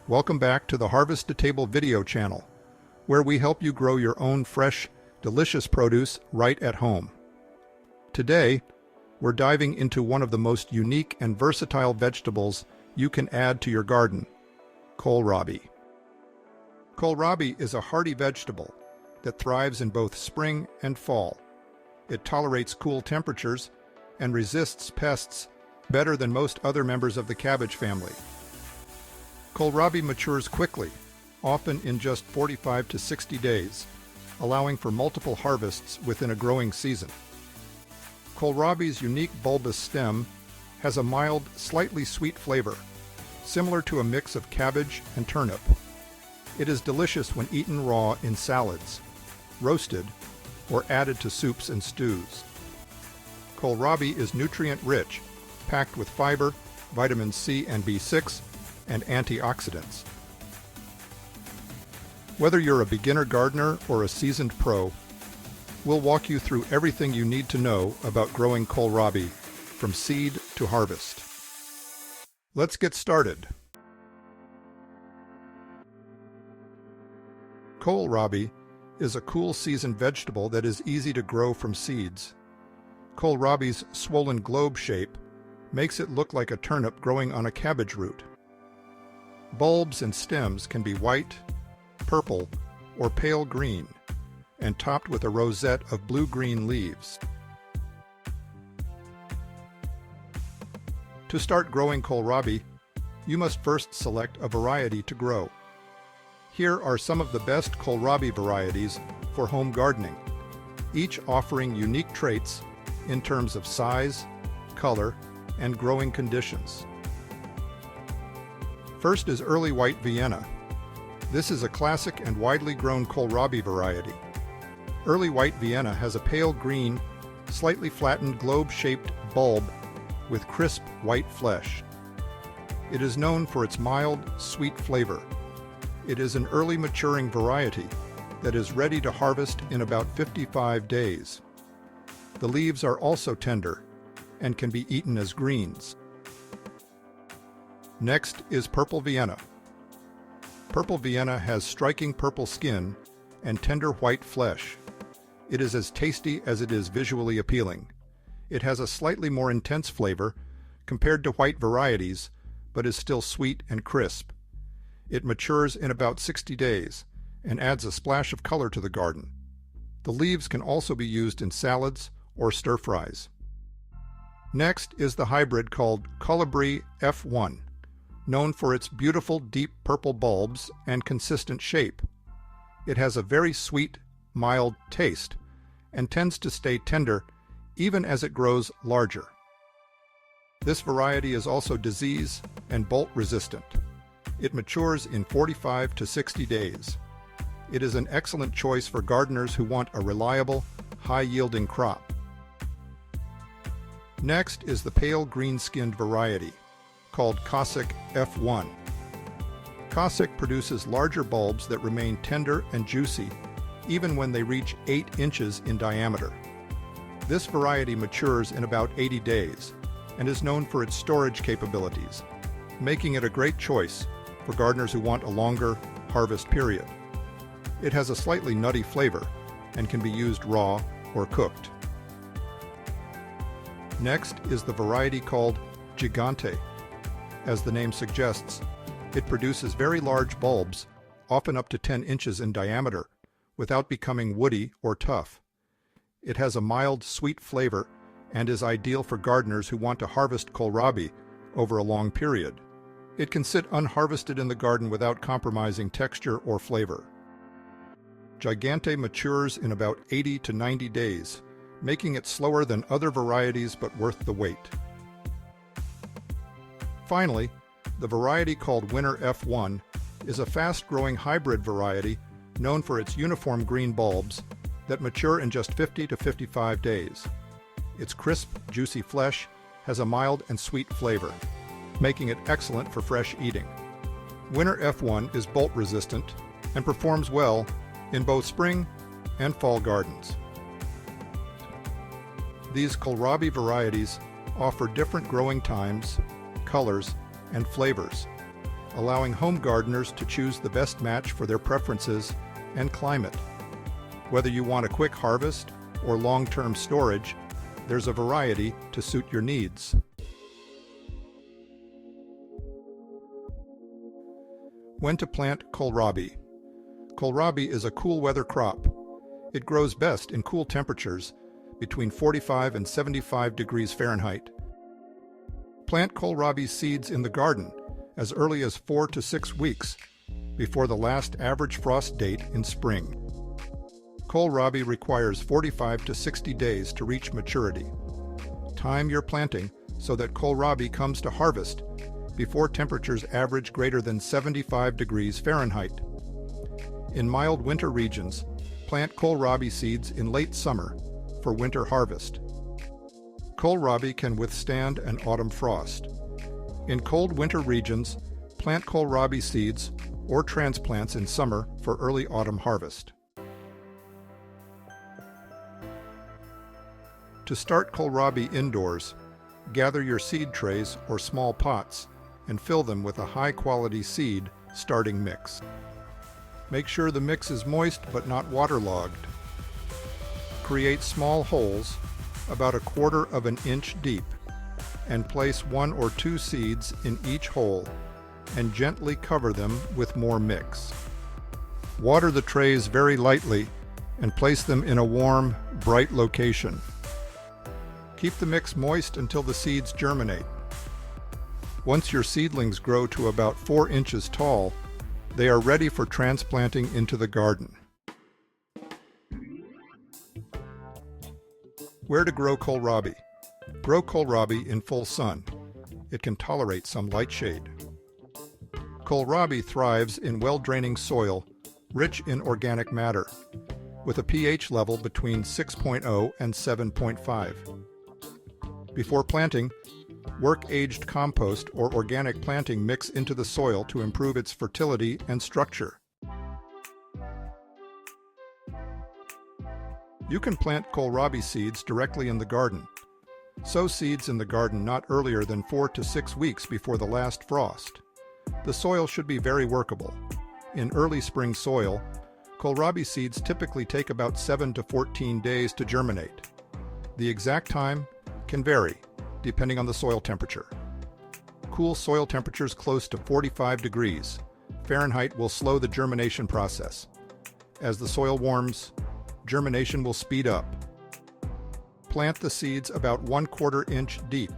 Welcome back to the Harvest to Table video channel, where we help you grow your own fresh, delicious produce right at home. Today, we're diving into one of the most unique and versatile vegetables you can add to your garden, kohlrabi. Kohlrabi is a hardy vegetable that thrives in both spring and fall. It tolerates cool temperatures and resists pests better than most other members of the cabbage family. Kohlrabi matures quickly, often in just 45 to 60 days, allowing for multiple harvests within a growing season. Kohlrabi's unique bulbous stem has a mild, slightly sweet flavor, similar to a mix of cabbage and turnip. It is delicious when eaten raw in salads, roasted, or added to soups and stews. Kohlrabi is nutrient-rich, packed with fiber, vitamin C and B6, and antioxidants. Whether you're a beginner gardener or a seasoned pro, we'll walk you through everything you need to know about growing kohlrabi from seed to harvest. Let's get started. Kohlrabi is a cool season vegetable that is easy to grow from seeds. Kohlrabi's swollen globe shape makes it look like a turnip growing on a cabbage root. Bulbs and stems can be white, purple, or pale green, and topped with a rosette of blue-green leaves. To start growing kohlrabi, you must first select a variety to grow. Here are some of the best kohlrabi varieties for home gardening, each offering unique traits in terms of size, color, and growing conditions. First is Early White Vienna. This is a classic and widely grown kohlrabi variety. Early White Vienna has a pale green, slightly flattened globe-shaped bulb with crisp white flesh. It is known for its mild, sweet flavor. It is an early maturing variety that is ready to harvest in about 55 days. The leaves are also tender and can be eaten as greens. Next is Purple Vienna. Purple Vienna has striking purple skin and tender white flesh. It is as tasty as it is visually appealing. It has a slightly more intense flavor compared to white varieties, but is still sweet and crisp. It matures in about 60 days and adds a splash of color to the garden. The leaves can also be used in salads or stir-fries. Next is the hybrid called Kholrabi F1. Known for its beautiful deep purple bulbs and consistent shape. It has a very sweet, mild taste and tends to stay tender even as it grows larger. This variety is also disease and bolt resistant. It matures in 45 to 60 days. It is an excellent choice for gardeners who want a reliable, high-yielding crop. Next is the pale green-skinned variety, called Cossack F1. Cossack produces larger bulbs that remain tender and juicy even when they reach 8 inches in diameter. This variety matures in about 80 days and is known for its storage capabilities, making it a great choice for gardeners who want a longer harvest period. It has a slightly nutty flavor and can be used raw or cooked. Next is the variety called Gigante. As the name suggests, it produces very large bulbs, often up to 10 inches in diameter, without becoming woody or tough. It has a mild, sweet flavor and is ideal for gardeners who want to harvest kohlrabi over a long period. It can sit unharvested in the garden without compromising texture or flavor. Gigante matures in about 80 to 90 days, making it slower than other varieties but worth the wait. Finally, the variety called Winter F1 is a fast-growing hybrid variety known for its uniform green bulbs that mature in just 50 to 55 days. Its crisp, juicy flesh has a mild and sweet flavor, making it excellent for fresh eating. Winter F1 is bolt resistant and performs well in both spring and fall gardens. These kohlrabi varieties offer different growing times, colors, and flavors, allowing home gardeners to choose the best match for their preferences and climate. Whether you want a quick harvest or long-term storage, there's a variety to suit your needs. When to plant kohlrabi. Kohlrabi is a cool weather crop. It grows best in cool temperatures between 45 and 75 degrees Fahrenheit. Plant kohlrabi seeds in the garden as early as 4 to 6 weeks before the last average frost date in spring. Kohlrabi requires 45 to 60 days to reach maturity. Time your planting so that kohlrabi comes to harvest before temperatures average greater than 75 degrees Fahrenheit. In mild winter regions, plant kohlrabi seeds in late summer for winter harvest. Kohlrabi can withstand an autumn frost. In cold winter regions, plant kohlrabi seeds or transplants in summer for early autumn harvest. To start kohlrabi indoors, gather your seed trays or small pots and fill them with a high-quality seed starting mix. Make sure the mix is moist but not waterlogged. Create small holes about 1/4 of an inch deep and place 1 or 2 seeds in each hole and gently cover them with more mix. Water the trays very lightly and place them in a warm, bright location. Keep the mix moist until the seeds germinate. Once your seedlings grow to about 4 inches tall, they are ready for transplanting into the garden. Where to grow kohlrabi? Grow kohlrabi in full sun. It can tolerate some light shade. Kohlrabi thrives in well-draining soil, rich in organic matter, with a pH level between 6.0 and 7.5. Before planting, work-aged compost or organic planting mix into the soil to improve its fertility and structure. You can plant kohlrabi seeds directly in the garden. Sow seeds in the garden not earlier than 4 to 6 weeks before the last frost. The soil should be very workable. In early spring soil, kohlrabi seeds typically take about 7 to 14 days to germinate. The exact time can vary, depending on the soil temperature. Cool soil temperatures close to 45 degrees Fahrenheit will slow the germination process. As the soil warms, germination will speed up. Plant the seeds about 1/4 inch deep.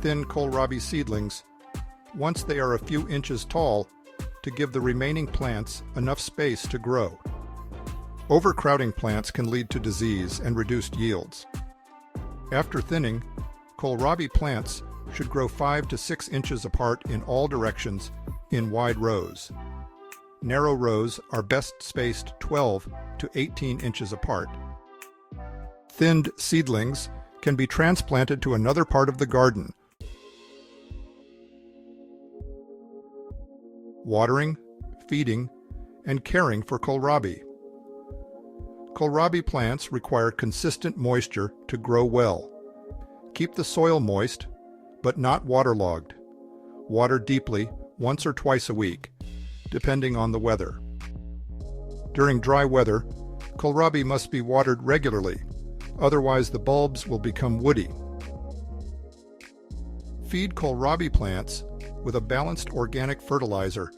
Thin kohlrabi seedlings, once they are a few inches tall, to give the remaining plants enough space to grow. Overcrowding plants can lead to disease and reduced yields. After thinning, kohlrabi plants should grow 5 to 6 inches apart in all directions in wide rows. Narrow rows are best spaced 12 to 18 inches apart. Thinned seedlings can be transplanted to another part of the garden. Watering, feeding, and caring for kohlrabi. Kohlrabi plants require consistent moisture to grow well. Keep the soil moist, but not waterlogged. Water deeply once or twice a week, depending on the weather. During dry weather, kohlrabi must be watered regularly, otherwise the bulbs will become woody. Feed kohlrabi plants with a balanced organic fertilizer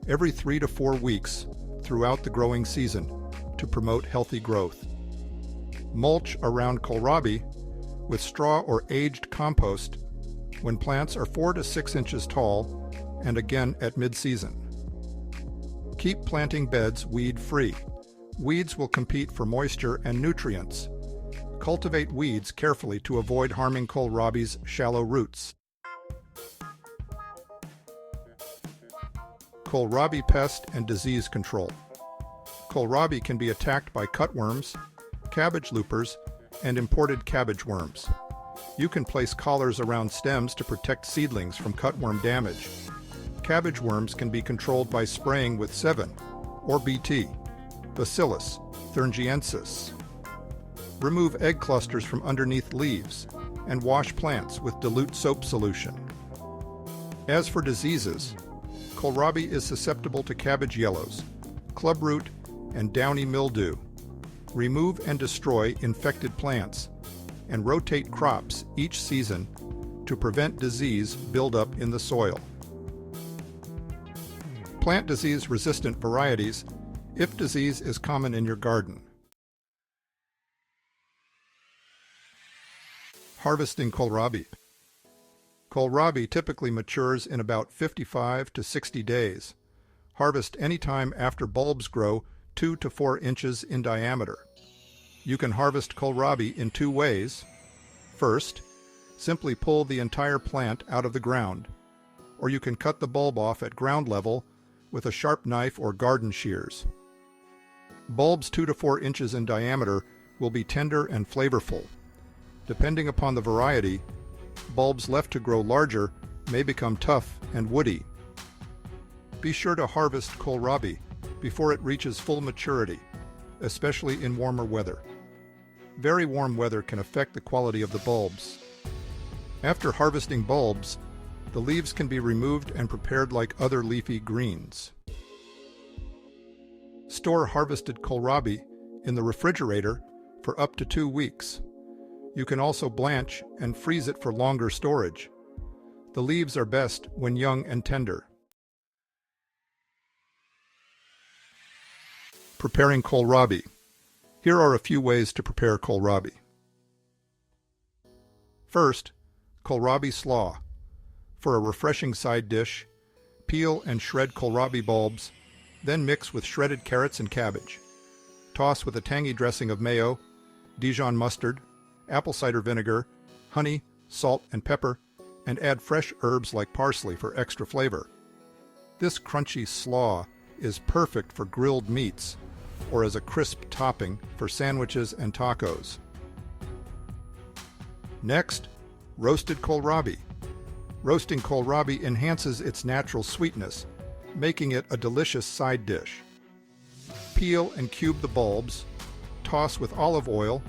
every 3 to 4 weeks throughout the growing season to promote healthy growth. Mulch around kohlrabi with straw or aged compost when plants are 4 to 6 inches tall and again at mid-season. Keep planting beds weed-free. Weeds will compete for moisture and nutrients. Cultivate weeds carefully to avoid harming kohlrabi's shallow roots. Kohlrabi pest and disease control. Kohlrabi can be attacked by cutworms, cabbage loopers, and imported cabbage worms. You can place collars around stems to protect seedlings from cutworm damage. Cabbage worms can be controlled by spraying with 7 or BT, Bacillus thuringiensis. Remove egg clusters from underneath leaves and wash plants with dilute soap solution. As for diseases, Kohlrabi is susceptible to cabbage yellows, clubroot, and downy mildew. Remove and destroy infected plants, and rotate crops each season to prevent disease buildup in the soil. Plant disease-resistant varieties if disease is common in your garden. Harvesting Kohlrabi. Kohlrabi typically matures in about 55 to 60 days. Harvest anytime after bulbs grow 2 to 4 inches in diameter. You can harvest Kohlrabi in two ways. First, simply pull the entire plant out of the ground, or you can cut the bulb off at ground level with a sharp knife or garden shears. Bulbs 2 to 4 inches in diameter will be tender and flavorful. Depending upon the variety, bulbs left to grow larger may become tough and woody. Be sure to harvest Kohlrabi before it reaches full maturity, especially in warmer weather. Very warm weather can affect the quality of the bulbs. After harvesting bulbs, the leaves can be removed and prepared like other leafy greens. Store harvested Kohlrabi in the refrigerator for up to 2 weeks. You can also blanch and freeze it for longer storage. The leaves are best when young and tender. Preparing Kohlrabi. Here are a few ways to prepare Kohlrabi. First, Kohlrabi slaw. For a refreshing side dish, peel and shred Kohlrabi bulbs, then mix with shredded carrots and cabbage. Toss with a tangy dressing of mayo, Dijon mustard, apple cider vinegar, honey, salt, and pepper, and add fresh herbs like parsley for extra flavor. This crunchy slaw is perfect for grilled meats or as a crisp topping for sandwiches and tacos. Next, roasted Kohlrabi. Roasting Kohlrabi enhances its natural sweetness, making it a delicious side dish. Peel and cube the bulbs, toss with olive oil,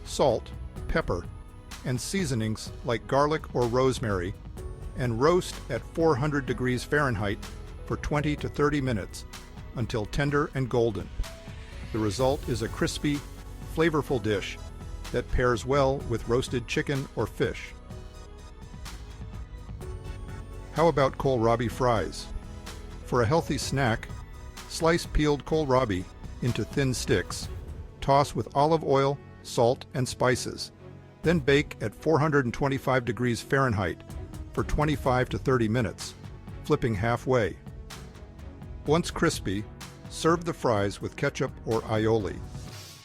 salt, pepper, and seasonings like garlic or rosemary, and roast at 400 degrees Fahrenheit for 20 to 30 minutes until tender and golden. The result is a crispy, flavorful dish that pairs well with roasted chicken or fish. How about Kohlrabi fries? For a healthy snack, slice peeled Kohlrabi into thin sticks, toss with olive oil, salt, and spices, then bake at 425 degrees Fahrenheit for 25 to 30 minutes, flipping halfway. Once crispy, serve the fries with ketchup or aioli.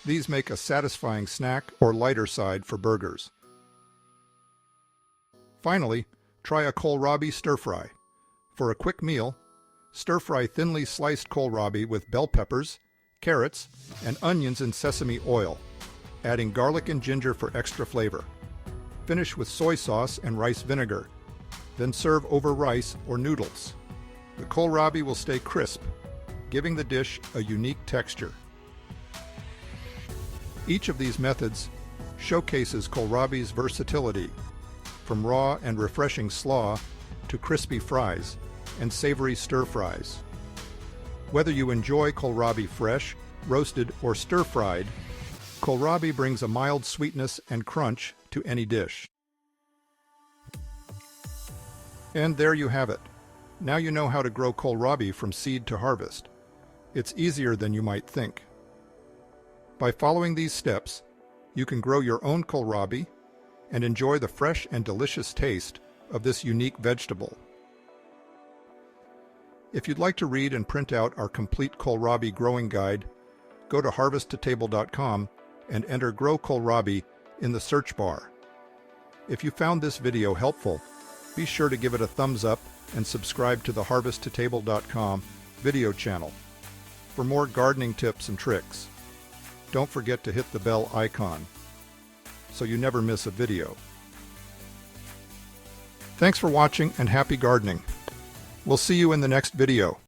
These make a satisfying snack or lighter side for burgers. Finally, try a Kohlrabi stir-fry. For a quick meal, stir-fry thinly sliced Kohlrabi with bell peppers, carrots, and onions in sesame oil, adding garlic and ginger for extra flavor. Finish with soy sauce and rice vinegar, then serve over rice or noodles. The Kohlrabi will stay crisp, giving the dish a unique texture. Each of these methods showcases Kohlrabi's versatility, from raw and refreshing slaw to crispy fries and savory stir-fries. Whether you enjoy Kohlrabi fresh, roasted, or stir-fried, Kohlrabi brings a mild sweetness and crunch to any dish. And there you have it. Now you know how to grow Kohlrabi from seed to harvest. It's easier than you might think. By following these steps, you can grow your own Kohlrabi and enjoy the fresh and delicious taste of this unique vegetable. If you'd like to read and print out our complete Kohlrabi growing guide, go to harvesttotable.com and enter Grow Kohlrabi in the search bar. If you found this video helpful, be sure to give it a thumbs up and subscribe to the harvesttotable.com video channel for more gardening tips and tricks. Don't forget to hit the bell icon so you never miss a video. Thanks for watching and happy gardening. We'll see you in the next video.